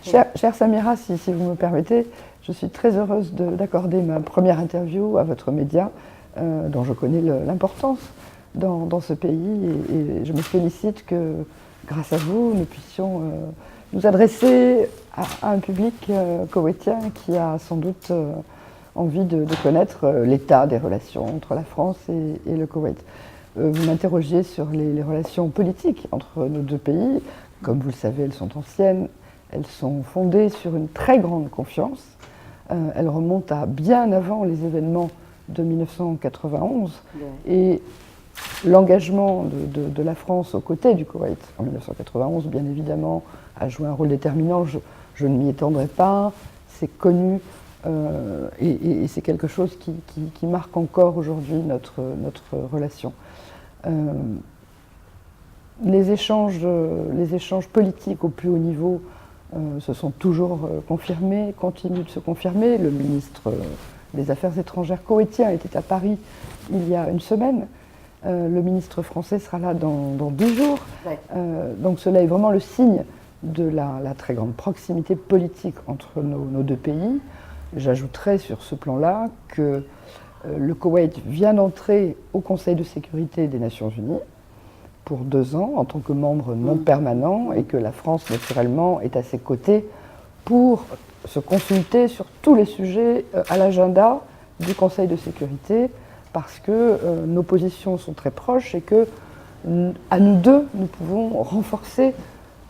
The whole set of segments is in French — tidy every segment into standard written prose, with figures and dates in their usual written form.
Chère Samira, si vous me permettez, je suis très heureuse d'accorder ma première interview à votre média, dont je connais l'importance dans ce pays, et je me félicite que, grâce à vous, nous puissions nous adresser à un public koweïtien qui a sans doute envie de connaître l'état des relations entre la France et le Koweït. Vous m'interrogiez sur les relations politiques entre nos deux pays. Comme vous le savez, elles sont anciennes, elles sont fondées sur une très grande confiance. Elles remontent à bien avant les événements de 1991 et l'engagement de la France aux côtés du Koweït en 1991, bien évidemment, a joué un rôle déterminant. Je ne m'y étendrai pas, c'est connu et c'est quelque chose qui marque encore aujourd'hui notre relation. Les échanges politiques au plus haut niveau se sont toujours confirmés, continuent de se confirmer. Le ministre des Affaires étrangères koweïtien était à Paris il y a une semaine. Le ministre français sera là dans 10 jours. Ouais. Donc cela est vraiment le signe de la très grande proximité politique entre nos deux pays. J'ajouterai sur ce plan-là que le Koweït vient d'entrer au Conseil de sécurité des Nations Unies pour 2 ans en tant que membre non permanent et que la France, naturellement, est à ses côtés pour se consulter sur tous les sujets à l'agenda du Conseil de sécurité parce que nos positions sont très proches et que, à nous deux, nous pouvons renforcer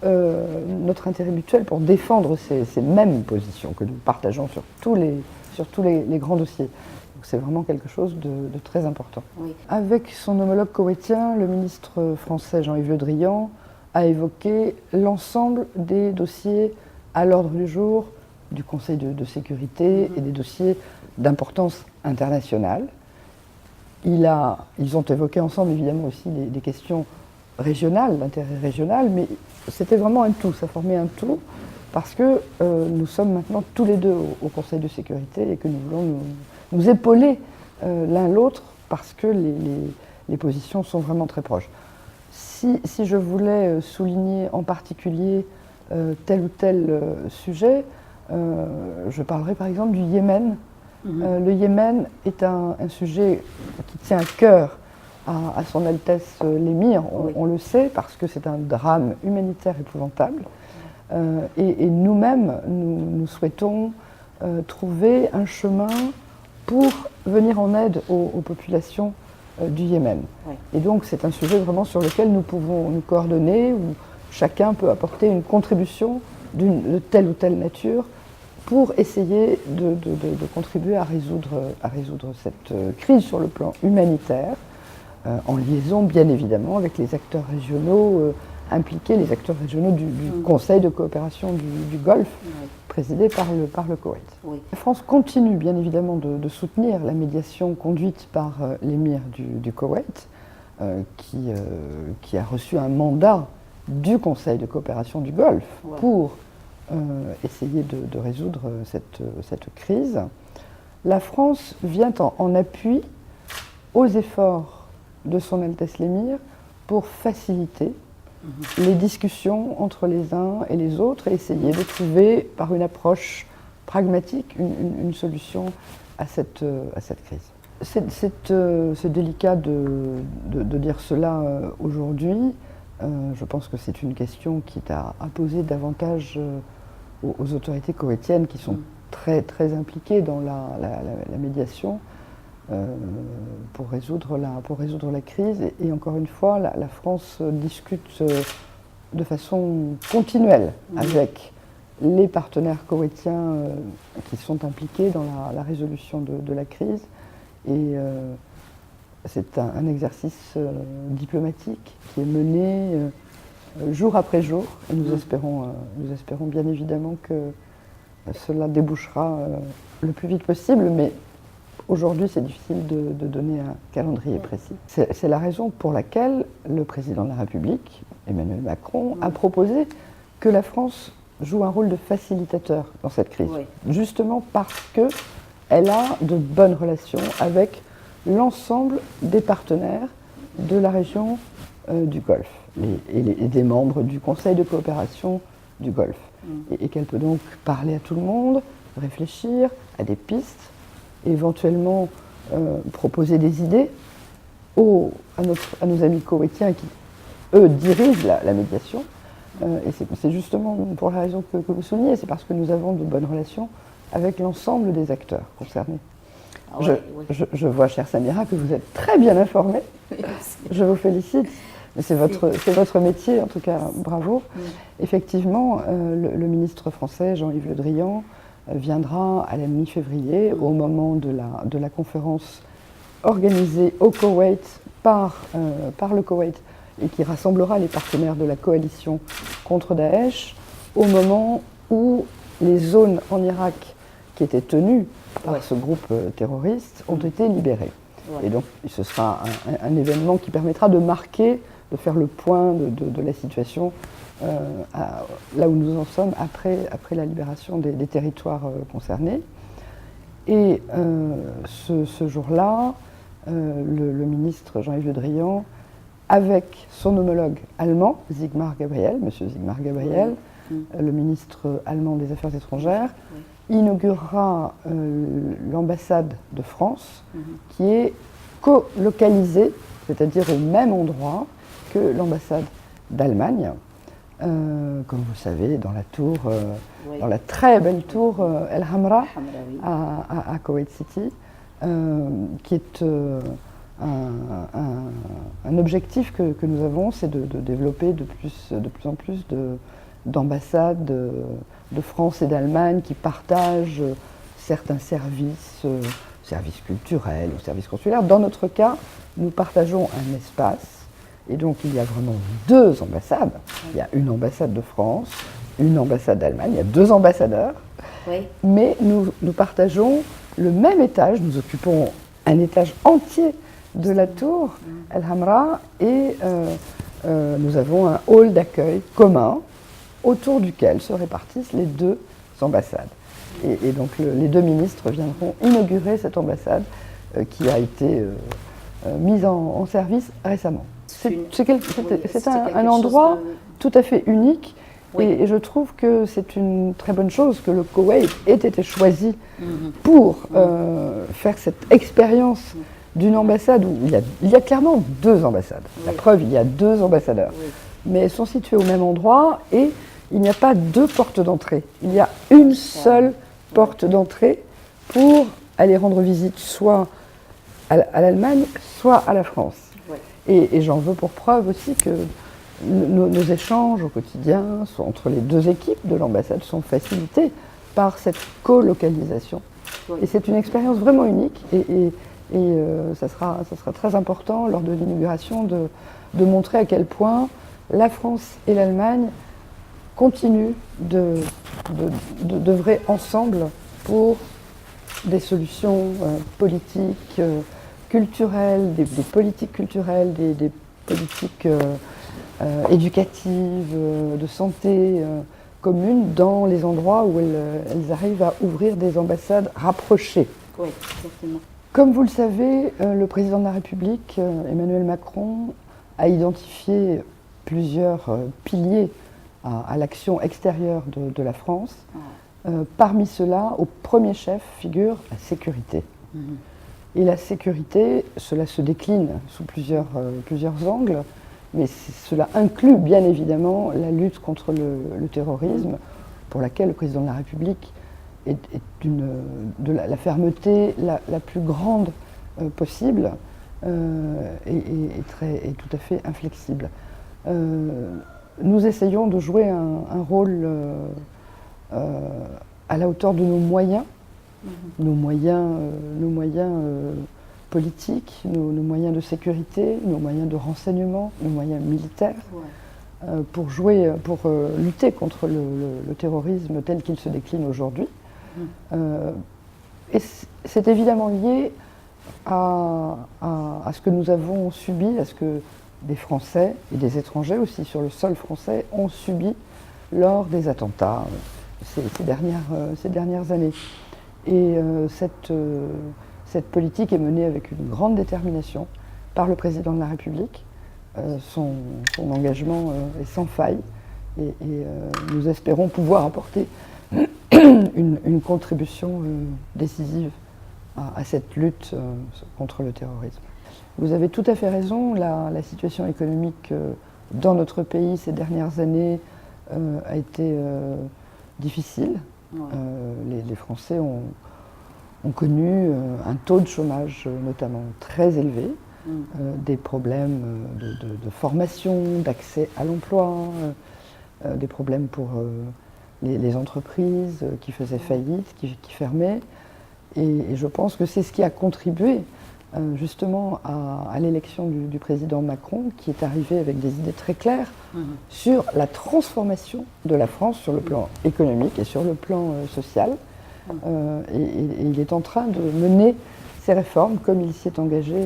notre intérêt mutuel pour défendre ces mêmes positions que nous partageons sur tous les grands dossiers. C'est vraiment quelque chose de très important. Oui. Avec son homologue koweïtien, le ministre français Jean-Yves Le Drian a évoqué l'ensemble des dossiers à l'ordre du jour du Conseil de sécurité et des dossiers d'importance internationale. Ils ont évoqué ensemble évidemment aussi des questions régionales, d'intérêt régional, mais c'était vraiment un tout, ça formait un tout, parce que nous sommes maintenant tous les deux au Conseil de sécurité et que nous voulons nous épauler l'un l'autre parce que les positions sont vraiment très proches. Si je voulais souligner en particulier tel ou tel sujet, je parlerai par exemple du Yémen. Le Yémen est un sujet qui tient à cœur à Son Altesse l'Émir, on le sait, parce que c'est un drame humanitaire épouvantable. Et nous-mêmes, nous souhaitons trouver un chemin pour venir en aide aux populations du Yémen. Oui. Et donc c'est un sujet vraiment sur lequel nous pouvons nous coordonner, où chacun peut apporter une contribution de telle ou telle nature pour essayer de contribuer à résoudre cette crise sur le plan humanitaire, en liaison bien évidemment avec les acteurs régionaux impliqués, les acteurs régionaux du Conseil de coopération du Golfe, présidé par le Koweït. Oui. La France continue bien évidemment de soutenir la médiation conduite par l'émir du Koweït, qui a reçu un mandat du Conseil de coopération du Golfe pour essayer de résoudre cette crise. La France vient en appui aux efforts de Son Altesse l'Émir pour faciliter les discussions entre les uns et les autres et essayer de trouver, par une approche pragmatique, une solution à cette crise. C'est délicat de dire cela aujourd'hui. Je pense que c'est une question qui est à poser davantage aux autorités koweïtiennes qui sont très, très impliquées dans la médiation pour résoudre la crise. Et encore une fois, la France discute de façon continuelle avec les partenaires koweïtiens qui sont impliqués dans la résolution de la crise. Et c'est un exercice diplomatique qui est mené jour après jour. Et nous espérons bien évidemment que cela débouchera le plus vite possible. Mais aujourd'hui, c'est difficile de donner un calendrier précis. C'est la raison pour laquelle le président de la République, Emmanuel Macron, a proposé que la France joue un rôle de facilitateur dans cette crise. Oui. Justement parce qu'elle a de bonnes relations avec l'ensemble des partenaires de la région du Golfe et des membres du Conseil de coopération du Golfe. Et qu'elle peut donc parler à tout le monde, réfléchir à des pistes, éventuellement proposer des idées à nos amis koweïtiens qui, eux, dirigent la médiation. Et c'est justement pour la raison que vous soulignez, c'est parce que nous avons de bonnes relations avec l'ensemble des acteurs concernés. Je vois, chère Samira, que vous êtes très bien informée. Je vous félicite. Mais c'est votre métier, en tout cas, bravo. Effectivement, le ministre français, Jean-Yves Le Drian, viendra à la mi-février, au moment de la conférence organisée au Koweït par le Koweït et qui rassemblera les partenaires de la coalition contre Daesh, au moment où les zones en Irak qui étaient tenues par ce groupe terroriste ont été libérées. Et donc ce sera un événement qui permettra de marquer, de faire le point de la situation là où nous en sommes après la libération des territoires concernés. Et ce jour-là, le ministre Jean-Yves Le Drian, avec son homologue allemand, Sigmar Gabriel, monsieur Sigmar Gabriel, le ministre allemand des Affaires étrangères, inaugurera l'ambassade de France, qui est co-localisée, c'est-à-dire au même endroit que l'ambassade d'Allemagne, comme vous le savez, dans la tour, dans la très belle tour El Hamra à Kuwait City, qui est un objectif que nous avons, c'est de développer de plus en plus d'ambassades de France et d'Allemagne qui partagent certains services culturels ou services consulaires. Dans notre cas, nous partageons un espace, et donc il y a vraiment deux ambassades. Il y a une ambassade de France, une ambassade d'Allemagne, il y a deux ambassadeurs, mais nous partageons le même étage, nous occupons un étage entier de la tour El Hamra, et nous avons un hall d'accueil commun autour duquel se répartissent les deux ambassades. Et donc les deux ministres viendront inaugurer cette ambassade qui a été mise en service récemment. C'est un endroit tout à fait unique, et je trouve que c'est une très bonne chose que le Koweït ait été choisi pour faire cette expérience d'une ambassade où il y a clairement deux ambassades. La preuve, il y a deux ambassadeurs. Mais elles sont situées au même endroit et il n'y a pas deux portes d'entrée. Il y a une seule porte d'entrée pour aller rendre visite soit à l'Allemagne, soit à la France. Et j'en veux pour preuve aussi que nos échanges au quotidien entre les deux équipes de l'ambassade sont facilités par cette colocalisation. Et c'est une expérience vraiment unique. Et ça sera très important lors de l'inauguration de montrer à quel point la France et l'Allemagne continuent d'œuvrer ensemble pour des solutions politiques, culturelles, des politiques culturelles, des politiques éducatives, de santé communes dans les endroits où elles arrivent à ouvrir des ambassades rapprochées. Oui, exactement. Comme vous le savez, le président de la République, Emmanuel Macron, a identifié plusieurs piliers à l'action extérieure de la France. Parmi ceux-là, au premier chef figure la sécurité. Et la sécurité, cela se décline sous plusieurs angles, mais cela inclut bien évidemment la lutte contre le terrorisme, pour laquelle le président de la République est de la fermeté la plus grande possible et tout à fait inflexible. Nous essayons de jouer un rôle à la hauteur de nos moyens, nos moyens politiques, nos moyens de sécurité, nos moyens de renseignement, nos moyens militaires, pour lutter contre le terrorisme tel qu'il se décline aujourd'hui. Et c'est évidemment lié à ce que nous avons subi, à ce que des Français et des étrangers aussi sur le sol français ont subi lors des attentats ces dernières années. Et cette politique est menée avec une grande détermination par le président de la République. Son engagement est sans faille nous espérons pouvoir apporter une contribution décisive à cette lutte contre le terrorisme. Vous avez tout à fait raison, la situation économique dans notre pays ces dernières années a été difficile. Ouais. Les Français ont connu un taux de chômage notamment très élevé, des problèmes de formation, d'accès à l'emploi, des problèmes pour les entreprises qui faisaient faillite, qui fermaient. Et je pense que c'est ce qui a contribué justement à l'élection du président Macron, qui est arrivé avec des idées très claires sur la transformation de la France sur le plan économique et sur le plan social. Et il est en train de mener ces réformes comme il s'y est engagé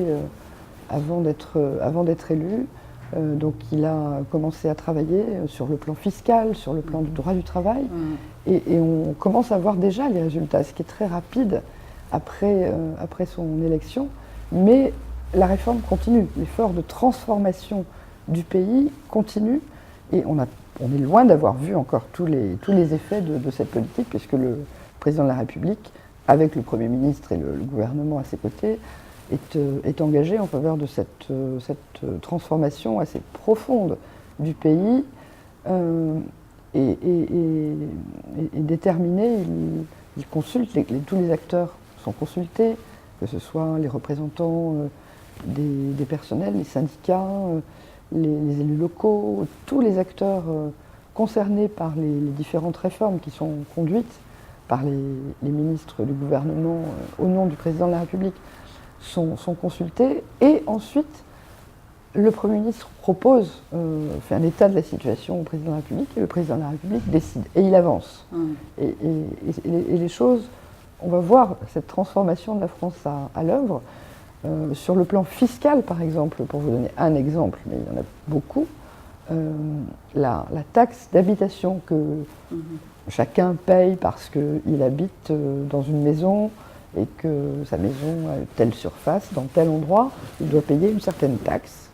avant d'être élu. Donc il a commencé à travailler sur le plan fiscal, sur le plan du droit du travail, et on commence à voir déjà les résultats, ce qui est très rapide après son élection. Mais la réforme continue, l'effort de transformation du pays continue, et on est loin d'avoir vu encore tous les effets de cette politique, puisque le président de la République, avec le Premier ministre et le gouvernement à ses côtés, est engagé en faveur de cette transformation assez profonde du pays et déterminé. Il consulte, tous les acteurs sont consultés, que ce soit les représentants des personnels, les syndicats, les élus locaux, tous les acteurs concernés par les différentes réformes qui sont conduites par les ministres du gouvernement au nom du président de la République sont consultés. Et ensuite, le Premier ministre propose, fait un état de la situation au président de la République, et le président de la République décide, et il avance. Et les choses, on va voir cette transformation de la France à l'œuvre. Sur le plan fiscal, par exemple, pour vous donner un exemple, mais il y en a beaucoup, la taxe d'habitation que chacun paye parce qu'il habite dans une maison et que sa maison a telle surface, dans tel endroit, il doit payer une certaine taxe.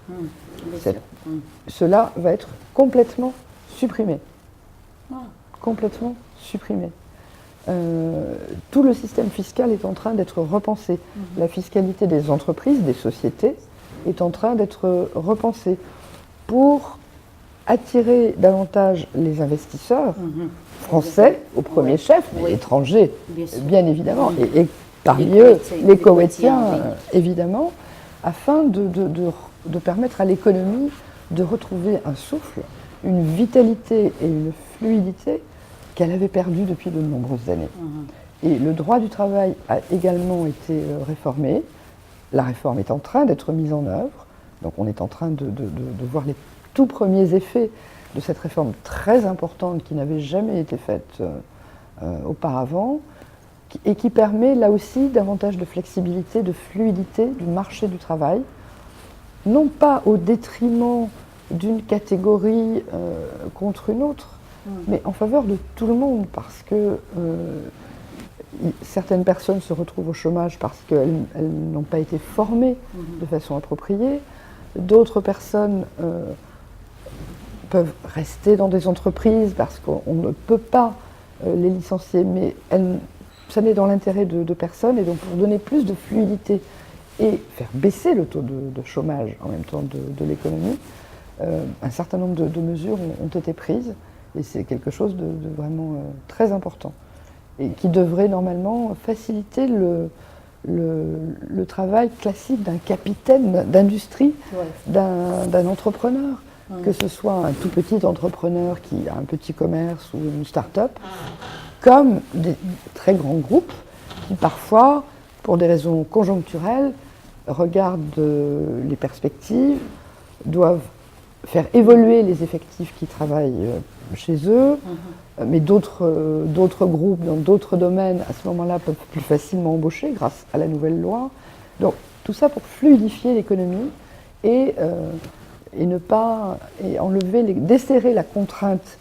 Cela va être complètement supprimé. Complètement supprimé. Tout le système fiscal est en train d'être repensé. La fiscalité des entreprises, des sociétés, est en train d'être repensée pour attirer davantage les investisseurs français au premier chef, mais étrangers, bien évidemment, et parmi eux les Koweïtiens, évidemment, afin de permettre à l'économie de retrouver un souffle, une vitalité et une fluidité qu'elle avait perdue depuis de nombreuses années. Et le droit du travail a également été réformé. La réforme est en train d'être mise en œuvre. Donc on est en train de voir les tout premiers effets de cette réforme très importante qui n'avait jamais été faite auparavant, et qui permet là aussi davantage de flexibilité, de fluidité du marché du travail, non pas au détriment d'une catégorie contre une autre, mais en faveur de tout le monde, parce que certaines personnes se retrouvent au chômage parce qu'elles n'ont pas été formées de façon appropriée, d'autres personnes peuvent rester dans des entreprises parce qu'on ne peut pas les licencier, mais ça n'est dans l'intérêt de personnes, et donc pour donner plus de fluidité et faire baisser le taux de chômage en même temps de l'économie, un certain nombre de mesures ont été prises, et c'est quelque chose de vraiment très important, et qui devrait normalement faciliter le travail classique d'un capitaine d'industrie, d'un entrepreneur, que ce soit un tout petit entrepreneur qui a un petit commerce ou une start-up, comme des très grands groupes qui parfois, pour des raisons conjoncturelles, regardent les perspectives, doivent faire évoluer les effectifs qui travaillent chez eux, mais d'autres groupes dans d'autres domaines, à ce moment-là, peuvent plus facilement embaucher grâce à la nouvelle loi. Donc tout ça pour fluidifier l'économie et desserrer la contrainte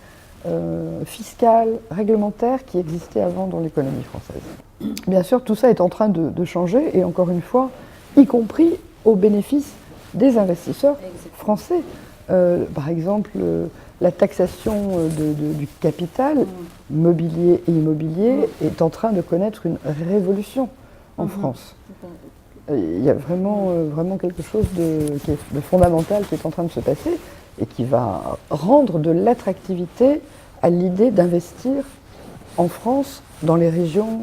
fiscale, réglementaire qui existait avant dans l'économie française. Bien sûr, tout ça est en train de changer, et encore une fois, y compris au bénéfice des investisseurs français. Par exemple, la taxation du capital mobilier et immobilier est en train de connaître une révolution en France. Il y a vraiment quelque chose de fondamental qui est en train de se passer et qui va rendre de l'attractivité à l'idée d'investir en France, dans les régions,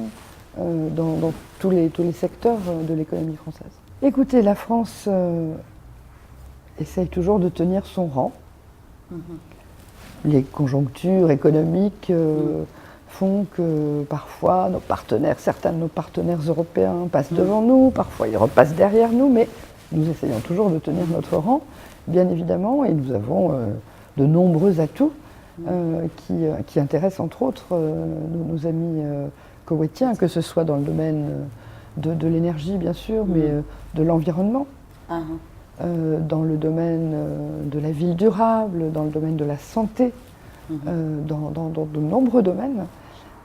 dans tous les secteurs de l'économie française. Écoutez, la France essaye toujours de tenir son rang. Les conjonctures économiques font que parfois certains de nos partenaires européens passent devant nous, parfois ils repassent derrière nous, mais nous essayons toujours de tenir notre rang, bien évidemment, et nous avons de nombreux atouts qui intéressent entre autres nos amis koweïtiens, que ce soit dans le domaine de l'énergie bien sûr, mais de l'environnement, dans le domaine de la ville durable, dans le domaine de la santé, dans de nombreux domaines,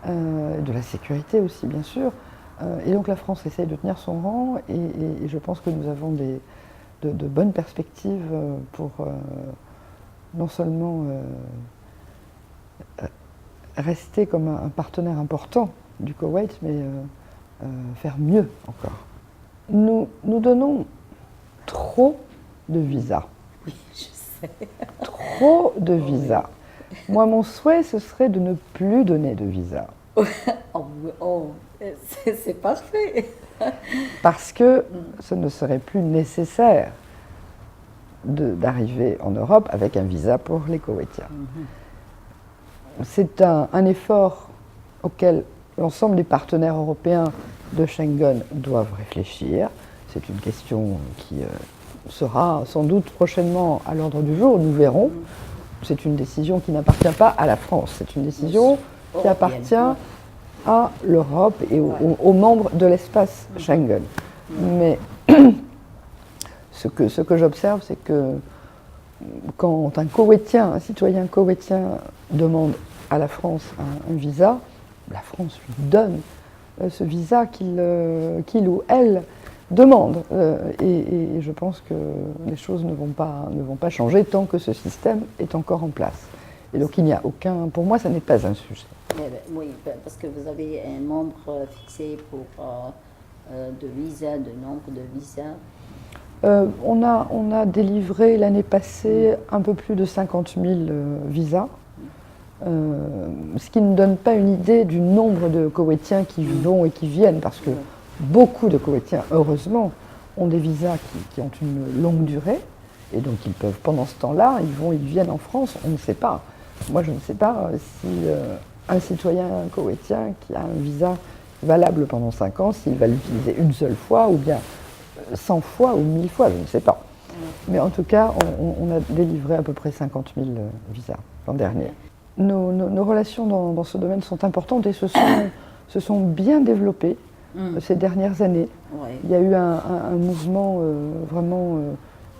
de la sécurité aussi bien sûr. Et donc la France essaye de tenir son rang et je pense que nous avons de bonnes perspectives pour non seulement rester comme un partenaire important du Koweït, mais faire mieux encore. Nous donnons trop de visas. Oui, je sais. Trop de visas. Moi, mon souhait, ce serait de ne plus donner de visas. C'est parfait. Parce que ce ne serait plus nécessaire d'arriver en Europe avec un visa pour les Koweïtiens. C'est un effort auquel l'ensemble des partenaires européens de Schengen doivent réfléchir. C'est une question qui sera sans doute prochainement à l'ordre du jour, nous verrons. C'est une décision qui n'appartient pas à la France, c'est une décision qui appartient à l'Europe et aux membres de l'espace Schengen. Mais ce que j'observe, c'est que quand un citoyen koweïtien demande à la France un visa, la France lui donne ce visa qu'il ou elle demande. Et je pense que les choses ne vont pas changer tant que ce système est encore en place. Et donc il n'y a aucun... Pour moi, ça n'est pas un sujet. Oui, parce que vous avez un nombre fixé de visas, de nombre de visas. On a délivré l'année passée un peu plus de 50 000 visas, ce qui ne donne pas une idée du nombre de Koweïtiens qui vont et qui viennent, parce que beaucoup de Koweïtiens, heureusement, ont des visas qui ont une longue durée, et donc ils peuvent, pendant ce temps-là, ils viennent en France, on ne sait pas. Moi, je ne sais pas si un citoyen koweïtien qui a un visa valable pendant 5 ans, s'il va l'utiliser une seule fois, ou bien 100 fois ou 1000 fois, je ne sais pas. Mais en tout cas, on a délivré à peu près 50 000 visas l'an dernier. Nos relations dans ce domaine sont importantes et se sont bien développées ces dernières années. Ouais. Il y a eu un mouvement vraiment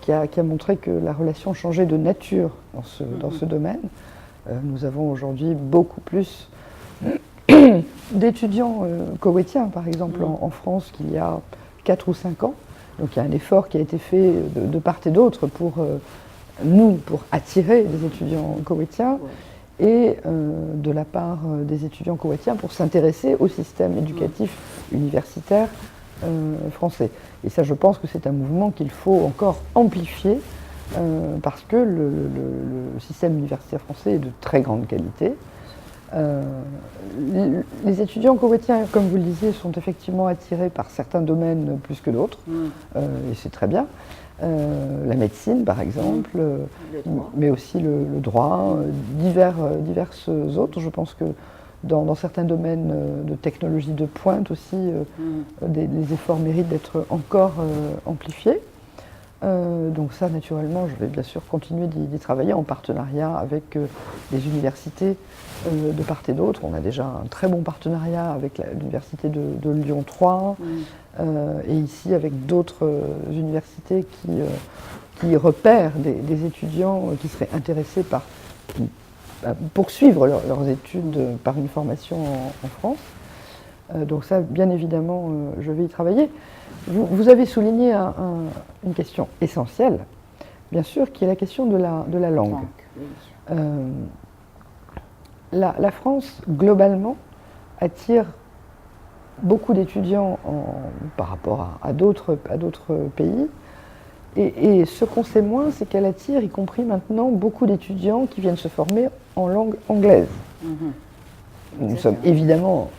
qui a montré que la relation changeait de nature dans ce domaine. Nous avons aujourd'hui beaucoup plus d'étudiants koweïtiens, par exemple, en France, qu'il y a 4 ou 5 ans. Donc il y a un effort qui a été fait de part et d'autre pour attirer des étudiants koweïtiens et de la part des étudiants koweïtiens pour s'intéresser au système éducatif universitaire français. Et ça, je pense que c'est un mouvement qu'il faut encore amplifier parce que le système universitaire français est de très grande qualité. Les étudiants koweïtiens, comme vous le disiez, sont effectivement attirés par certains domaines plus que d'autres, et c'est très bien. La médecine, par exemple, mais aussi le droit, diverses autres. Je pense que dans certains domaines de technologie de pointe aussi, les efforts méritent d'être encore amplifiés. Donc ça, naturellement, je vais bien sûr continuer d'y travailler en partenariat avec les universités de part et d'autre. On a déjà un très bon partenariat avec l'université de Lyon 3 et ici avec d'autres universités qui repèrent des étudiants qui seraient intéressés par poursuivre leurs études par une formation en France. Donc ça, bien évidemment, je vais y travailler. Vous avez souligné une question essentielle, bien sûr, qui est la question de la langue. Oui. La France, globalement, attire beaucoup d'étudiants par rapport à d'autres pays. Et ce qu'on sait moins, c'est qu'elle attire, y compris maintenant, beaucoup d'étudiants qui viennent se former en langue anglaise. Nous sommes évidemment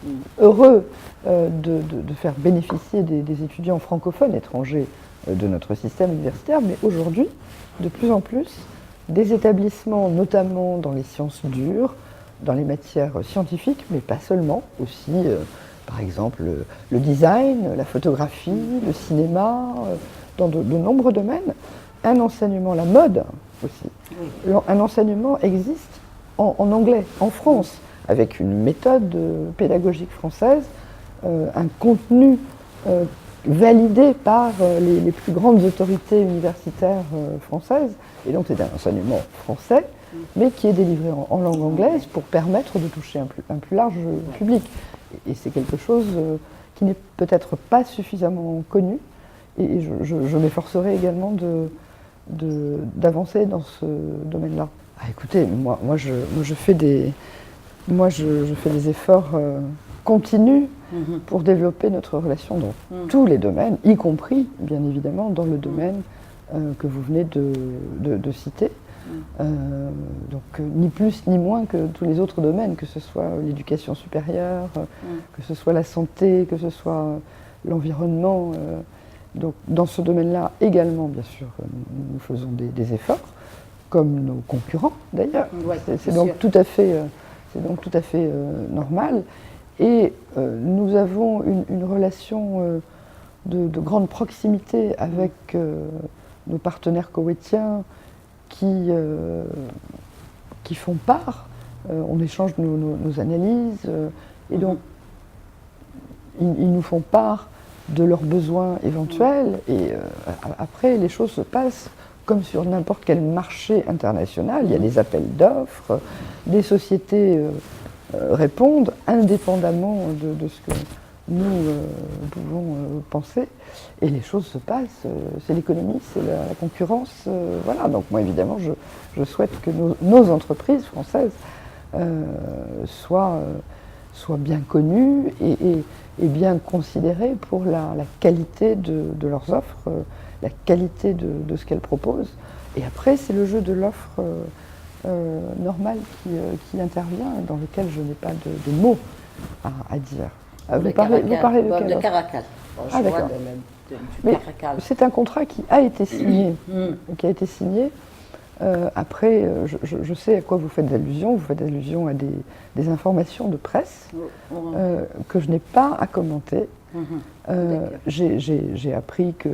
heureux de faire bénéficier des étudiants francophones étrangers de notre système universitaire, mais aujourd'hui, de plus en plus, des établissements, notamment dans les sciences dures, dans les matières scientifiques, mais pas seulement, aussi, par exemple, le design, la photographie, le cinéma, dans de nombreux domaines, un enseignement, la mode aussi, un enseignement existe en anglais, en France, avec une méthode pédagogique française, un contenu validé par les plus grandes autorités universitaires françaises, et donc c'est un enseignement français, mais qui est délivré en langue anglaise pour permettre de toucher un plus large public. Et c'est quelque chose qui n'est peut-être pas suffisamment connu, et je m'efforcerai également d'avancer dans ce domaine-là. Ah, écoutez, moi je fais des efforts continus pour développer notre relation dans tous les domaines, y compris, bien évidemment, dans le domaine que vous venez de citer. Donc ni plus ni moins que tous les autres domaines, que ce soit l'éducation supérieure, que ce soit la santé, que ce soit l'environnement. Donc dans ce domaine-là également, bien sûr, nous faisons des efforts, comme nos concurrents d'ailleurs. C'est donc tout à fait normal. Et nous avons une relation de grande proximité avec nos partenaires koweïtiens qui font part. On échange nos analyses et donc ils nous font part de leurs besoins éventuels. Et après, les choses se passent comme sur n'importe quel marché international. Il y a des appels d'offres, des sociétés répondent indépendamment de ce que nous pouvons penser, et les choses se passent. C'est l'économie, c'est la concurrence, voilà. Donc moi, évidemment, je souhaite que nos entreprises françaises soient bien connues et bien considérées pour la qualité de leurs offres, la qualité de ce qu'elles proposent. Et après, c'est le jeu de l'offre normale qui intervient, dans lequel je n'ai pas de mots à dire. Vous parlez de Caracal. Ah, d'accord. Mais c'est un contrat qui a été signé. Après, je sais à quoi vous faites allusion. Vous faites allusion à des informations de presse que je n'ai pas à commenter. J'ai appris que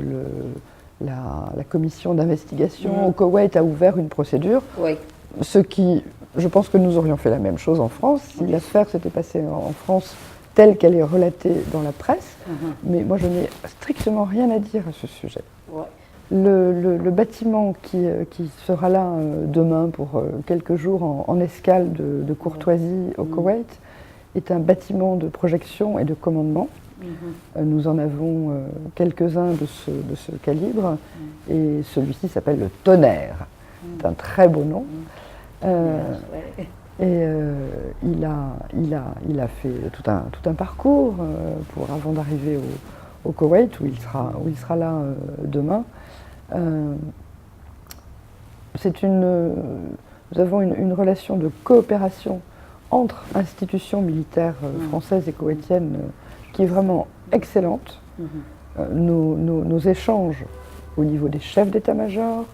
la commission d'investigation au Koweït a ouvert une procédure. Oui. Ce qui, je pense que nous aurions fait la même chose en France si l'affaire s'était passée en France telle qu'elle est relatée dans la presse. Mais moi, je n'ai strictement rien à dire à ce sujet. Ouais. Le bâtiment qui sera là demain pour quelques jours en escale de courtoisie au Koweït est un bâtiment de projection et de commandement. Nous en avons quelques-uns de ce calibre, et celui-ci s'appelle le Tonnerre. C'est un très beau nom. Et il a fait tout un parcours avant d'arriver au Koweït, où il sera là demain. Nous avons une relation de coopération entre institutions militaires françaises et koweïtiennes qui est vraiment excellente. Nos échanges au niveau des chefs d'état-major,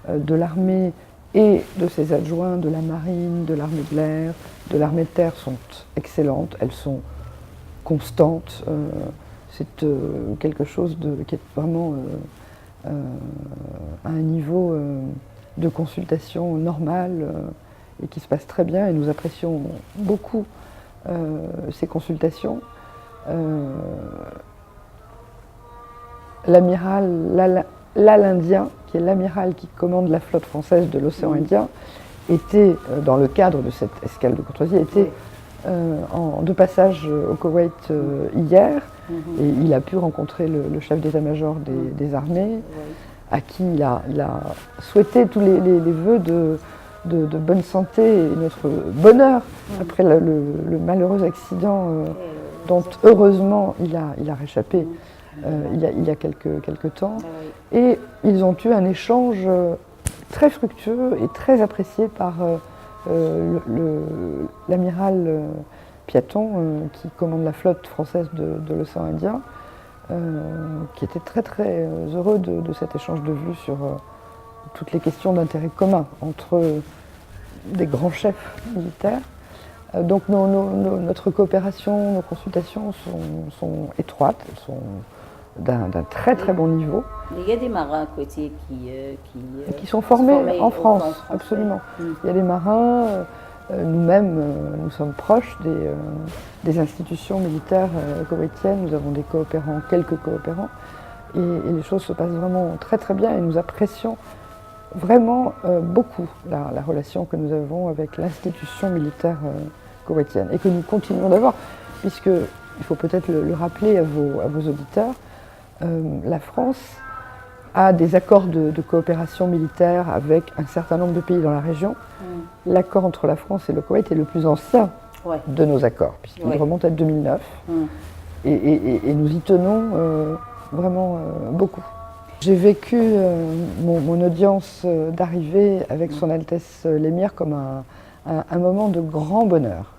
de l'armée et de ses adjoints, de la marine, de l'armée de l'air, de l'armée de terre sont excellentes, elles sont constantes. C'est quelque chose qui est vraiment à un niveau de consultation normal et qui se passe très bien, et nous apprécions beaucoup ces consultations. L'amiral L'Indien, qui est l'amiral qui commande la flotte française de l'océan Indien, était, dans le cadre de cette escale de courtoisie, était de passage au Koweït hier, et il a pu rencontrer le chef d'état-major des armées. à qui il a souhaité tous les vœux de bonne santé et notre bonheur après le malheureux accident dont heureusement il a réchappé il y a quelques temps. Et ils ont eu un échange très fructueux et très apprécié par l'amiral Piaton, qui commande la flotte française de l'océan Indien, qui était très très heureux de cet échange de vues sur toutes les questions d'intérêt commun entre des grands chefs militaires. Donc notre coopération, nos consultations sont étroites, elles sont d'un très très bon niveau. Il y a des marins côtiers qui sont formés en France, absolument. Il y a des marins, nous-mêmes, nous sommes proches des institutions militaires koweïtiennes, nous avons des coopérants, quelques coopérants, et les choses se passent vraiment très très bien et nous apprécions vraiment beaucoup la relation que nous avons avec l'institution militaire koweïtienne et que nous continuons d'avoir, puisque, il faut peut-être le rappeler à vos auditeurs, la France a des accords de coopération militaire avec un certain nombre de pays dans la région. L'accord entre la France et le Koweït est le plus ancien de nos accords, puisqu'il remonte à 2009. Et nous y tenons vraiment beaucoup. J'ai vécu mon audience d'arrivée avec Son Altesse l'Émir comme un moment de grand bonheur.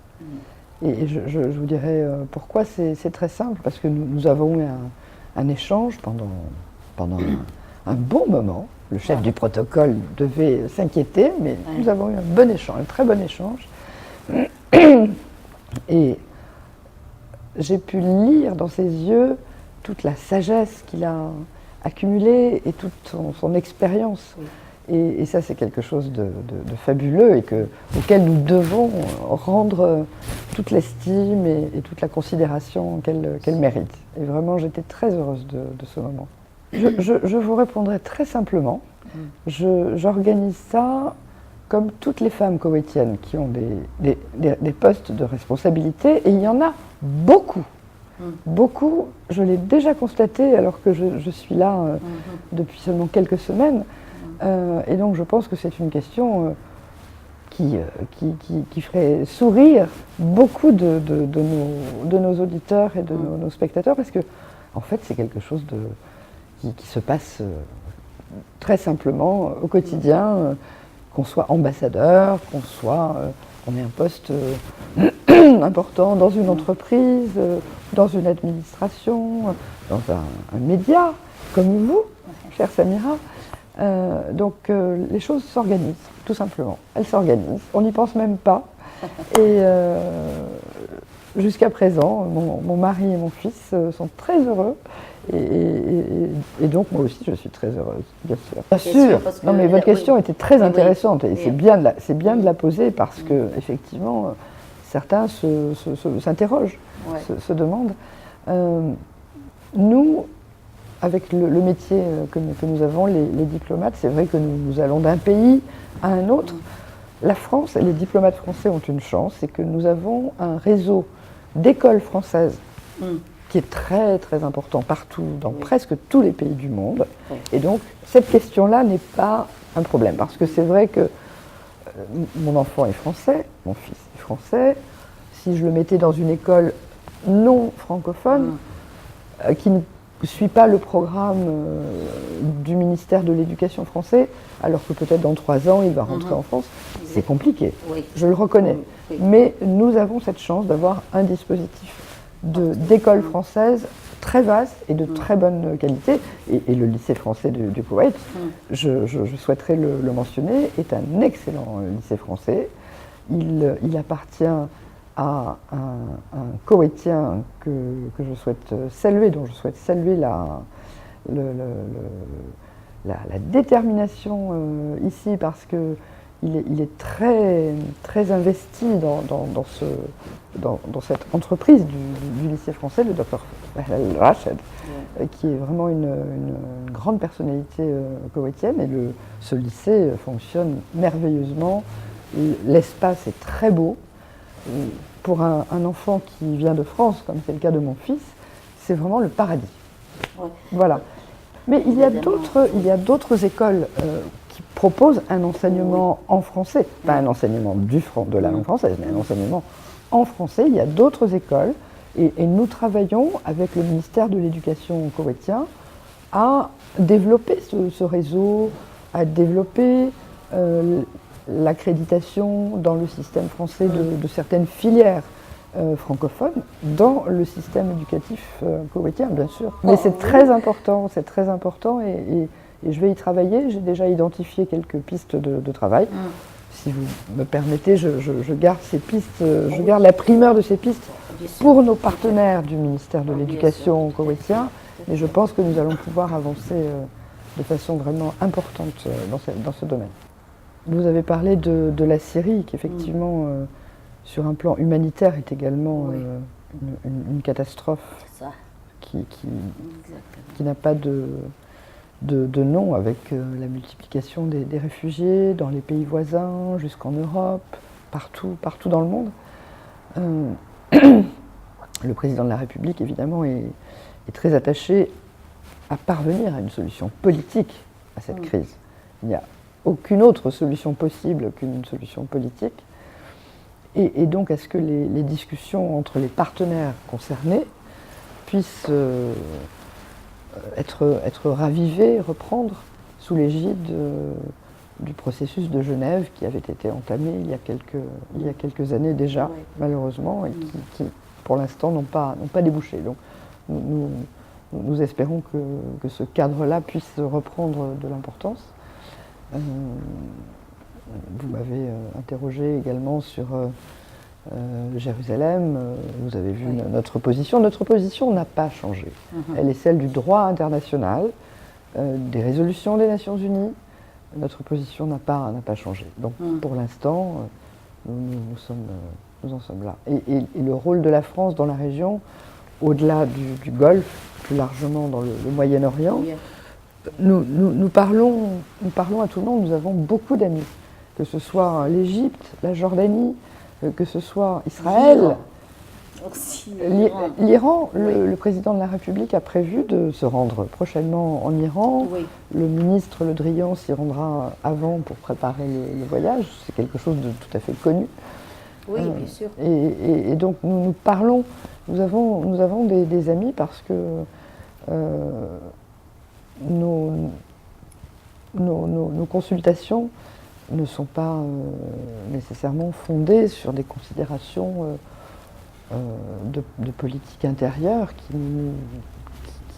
Et je vous dirai pourquoi. C'est très simple, parce que nous avons eu un échange pendant un bon moment. Le chef du protocole devait s'inquiéter, mais nous avons eu un bon échange, un très bon échange. Et j'ai pu lire dans ses yeux toute la sagesse qu'il a accumulée et toute son expérience. Et ça, c'est quelque chose de fabuleux et auquel nous devons rendre toute l'estime et toute la considération qu'elle mérite. Et vraiment, j'étais très heureuse de ce moment. Je vous répondrai très simplement. J'organise ça comme toutes les femmes koweïtiennes qui ont des postes de responsabilité, et il y en a beaucoup. Beaucoup, je l'ai déjà constaté alors que je suis là depuis seulement quelques semaines. Et donc je pense que c'est une question qui ferait sourire beaucoup de nos auditeurs et de nos spectateurs, parce que en fait c'est quelque chose qui se passe très simplement au quotidien, qu'on soit ambassadeur, qu'on ait un poste important dans une entreprise, dans une administration, dans un média comme vous, chère Samira. Donc les choses s'organisent, tout simplement. Elles s'organisent. On n'y pense même pas. Et jusqu'à présent, mon mari et mon fils sont très heureux. Et donc moi aussi je suis très heureuse, bien sûr. Bien sûr. Non, mais votre question était très intéressante et c'est bien de la poser, parce que effectivement certains s'interrogent, se demandent. Nous, avec le métier que nous avons, les diplomates, c'est vrai que nous allons d'un pays à un autre. La France et les diplomates français ont une chance, c'est que nous avons un réseau d'écoles françaises qui est très très important partout, dans presque tous les pays du monde. Et donc cette question-là n'est pas un problème, parce que c'est vrai que mon enfant est français, mon fils est français. Si je le mettais dans une école non francophone, qui ne suit pas le programme du ministère de l'Éducation français, alors que peut-être dans 3 ans il va rentrer en France, c'est compliqué, je le reconnais. Mais nous avons cette chance d'avoir un dispositif d'écoles françaises très vaste et de très bonne qualité. Et le lycée français du Koweït, je souhaiterais le mentionner, est un excellent lycée français. Il appartient à un Koweïtien que je souhaite saluer, dont je souhaite saluer la détermination ici, parce que il est très, très investi dans cette entreprise du lycée français, le Dr Rached, qui est vraiment une grande personnalité koweïtienne. Et ce lycée fonctionne merveilleusement. L'espace est très beau. Pour un enfant qui vient de France, comme c'est le cas de mon fils, c'est vraiment le paradis. Voilà. Mais il y a d'autres écoles qui proposent un enseignement en français, pas un enseignement de la langue française, mais un enseignement en français. Il y a d'autres écoles et nous travaillons avec le ministère de l'Éducation koweïtien à développer ce réseau, à développer l'accréditation dans le système français de certaines filières francophones dans le système éducatif koweïtien, bien sûr. Mais c'est très important et je vais y travailler. J'ai déjà identifié quelques pistes de travail. Si vous me permettez, je garde ces pistes, je garde la primeur de ces pistes pour nos partenaires du ministère de l'Éducation koweïtien, mais je pense que nous allons pouvoir avancer de façon vraiment importante dans ce domaine. Vous avez parlé de la Syrie, qui effectivement, sur un plan humanitaire, est également une catastrophe qui n'a pas de nom, avec la multiplication des réfugiés dans les pays voisins, jusqu'en Europe, partout dans le monde. Le président de la République, évidemment, est très attaché à parvenir à une solution politique à cette crise. Il n'y a aucune autre solution possible qu'une solution politique. Et donc, à ce que les discussions entre les partenaires concernés puissent être ravivées, reprendre sous l'égide du processus de Genève qui avait été entamé il y a quelques années déjà, malheureusement, et qui pour l'instant, n'ont pas débouché. Donc, nous espérons que ce cadre-là puisse reprendre de l'importance. Vous m'avez interrogé également sur Jérusalem. Vous avez vu notre position. Notre position n'a pas changé. Elle est celle du droit international, des résolutions des Nations Unies. Notre position n'a pas changé. Donc, pour l'instant, nous en sommes là. Et le rôle de la France dans la région, au-delà du Golfe, plus largement dans le Moyen-Orient, nous parlons à tout le monde. Nous avons beaucoup d'amis, que ce soit l'Égypte, la Jordanie, que ce soit Israël, l'Iran. Le président de la République a prévu de se rendre prochainement en Iran. Le ministre Le Drian s'y rendra avant pour préparer le voyage. C'est quelque chose de tout à fait connu. Oui, bien sûr. Et donc nous parlons, nous avons des amis parce que nos consultations ne sont pas nécessairement fondées sur des considérations de politique intérieure qui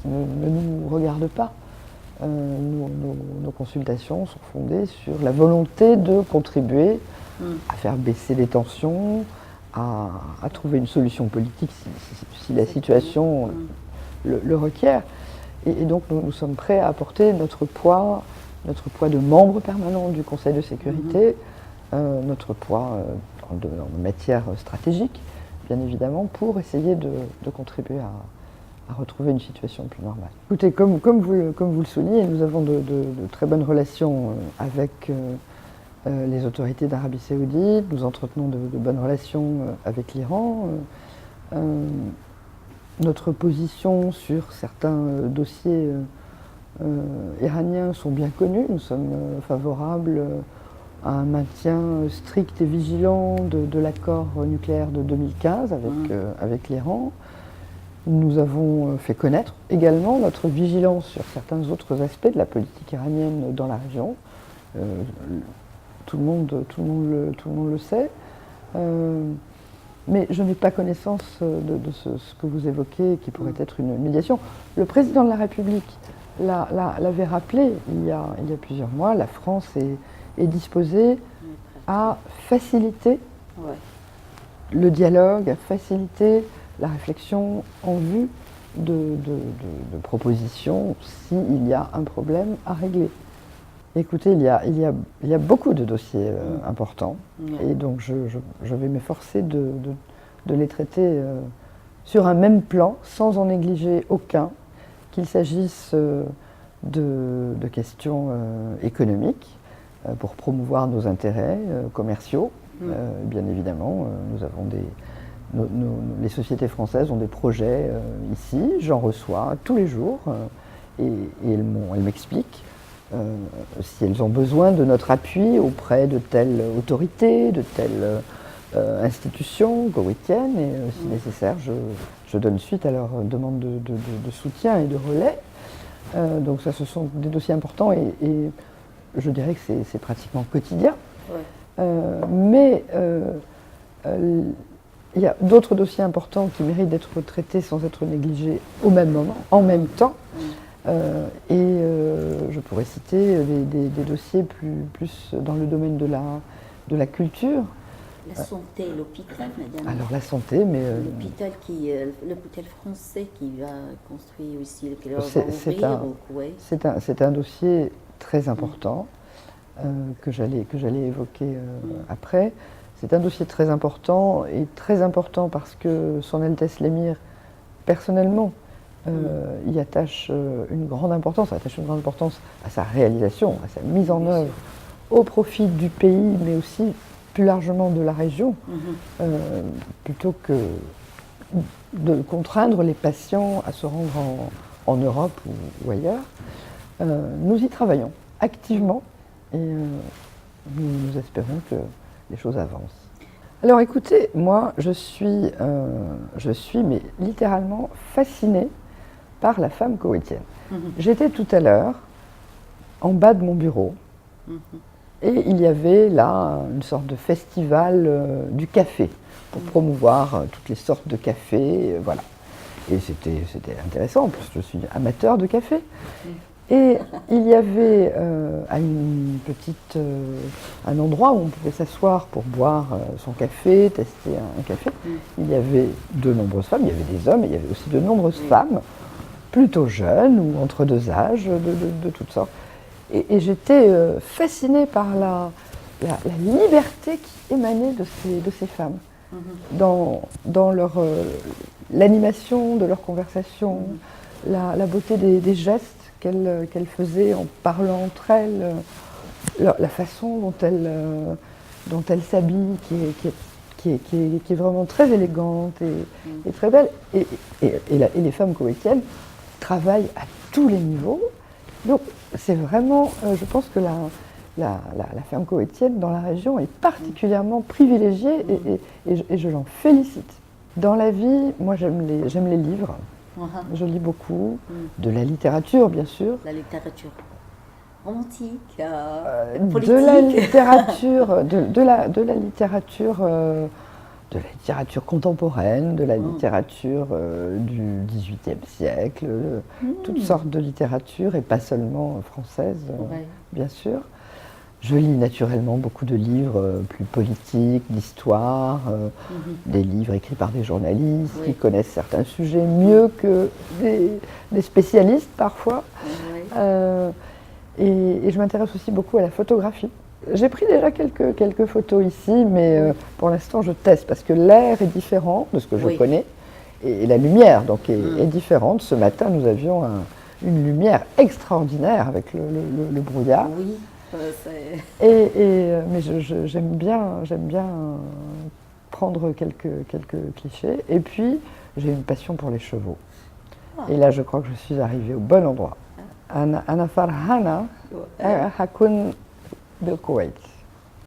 ne nous regardent pas. Nos consultations sont fondées sur la volonté de contribuer à faire baisser les tensions, à trouver une solution politique si la situation le requiert. Et donc nous sommes prêts à apporter notre poids de membre permanent du Conseil de sécurité, notre poids en matière stratégique, bien évidemment, pour essayer de contribuer à retrouver une situation plus normale. Écoutez, comme vous le soulignez, nous avons de très bonnes relations avec les autorités d'Arabie Saoudite, nous entretenons de bonnes relations avec l'Iran. Notre position sur certains dossiers iraniens sont bien connus. Nous sommes favorables à un maintien strict et vigilant de l'accord nucléaire de 2015 avec l'Iran. Nous avons fait connaître également notre vigilance sur certains autres aspects de la politique iranienne dans la région. Tout le monde le sait. Mais je n'ai pas connaissance de ce que vous évoquez, qui pourrait être une médiation. Le président de la République l'avait rappelé il y a plusieurs mois. La France est disposée à faciliter le dialogue, à faciliter la réflexion en vue de propositions s'il y a un problème à régler. Écoutez, il y a beaucoup de dossiers importants, et donc je vais m'efforcer de les traiter sur un même plan, sans en négliger aucun, qu'il s'agisse de questions économiques, pour promouvoir nos intérêts commerciaux. Bien évidemment, nous avons les sociétés françaises ont des projets ici, j'en reçois tous les jours. elles m'expliquent si elles ont besoin de notre appui auprès de telle autorité, de telle institution koweïtienne, et si nécessaire, je donne suite à leur demande de soutien et de relais. Donc ça, ce sont des dossiers importants et je dirais que c'est pratiquement quotidien. Ouais. Mais il y a d'autres dossiers importants qui méritent d'être traités sans être négligés au même moment, en même temps. Je pourrais citer des dossiers plus dans le domaine de la culture. La santé, l'hôpital, madame. Alors la santé, mais... l'hôpital français qui va construire aussi, qui va ouvrir au Koweït. C'est un dossier très important que j'allais évoquer après. C'est un dossier très important parce que Son Altesse l'Émir, personnellement, y attache une grande importance à sa réalisation, à sa mise en œuvre au profit du pays, mais aussi plus largement de la région, plutôt que de contraindre les patients à se rendre en Europe ou ailleurs. Nous y travaillons activement et nous espérons que les choses avancent. Alors écoutez, moi je suis mais littéralement fascinée par la femme koweïtienne. J'étais tout à l'heure en bas de mon bureau et il y avait là une sorte de festival du café pour promouvoir toutes les sortes de café, voilà. Et c'était intéressant, en plus je suis amateur de café. Et il y avait un endroit où on pouvait s'asseoir pour boire son café, tester un café. Il y avait de nombreuses femmes, il y avait des hommes, et il y avait aussi de nombreuses femmes, plutôt jeunes ou entre deux âges, de toutes sortes. Et j'étais fascinée par la liberté qui émanait de ces femmes, dans l'animation de leur conversation, la beauté des gestes qu'elles faisaient en parlant entre elles, la façon dont elles s'habillent, qui est vraiment très élégante et très belle. Et les femmes koweïtiennes travaillent à tous les niveaux. Donc c'est vraiment, je pense que la femme koweïtienne dans la région est particulièrement privilégiée et je l'en félicite. Dans la vie, moi j'aime les livres. Je lis beaucoup, de la littérature bien sûr. La littérature romantique, politique. De la littérature, de la littérature contemporaine, de la littérature du XVIIIe siècle, toutes sortes de littérature et pas seulement française, bien sûr. Je lis naturellement beaucoup de livres plus politiques, d'histoire, des livres écrits par des journalistes qui connaissent certains sujets mieux que des spécialistes parfois. Et je m'intéresse aussi beaucoup à la photographie. J'ai pris déjà quelques photos ici, mais pour l'instant je teste parce que l'air est différent de ce que je connais et la lumière donc est différente. Ce matin nous avions une lumière extraordinaire avec le brouillard. Mais j'aime bien prendre quelques clichés. Et puis, j'ai une passion pour les chevaux. Et là, je crois que je suis arrivée au bon endroit. Ana farhana hakun bil Koweït.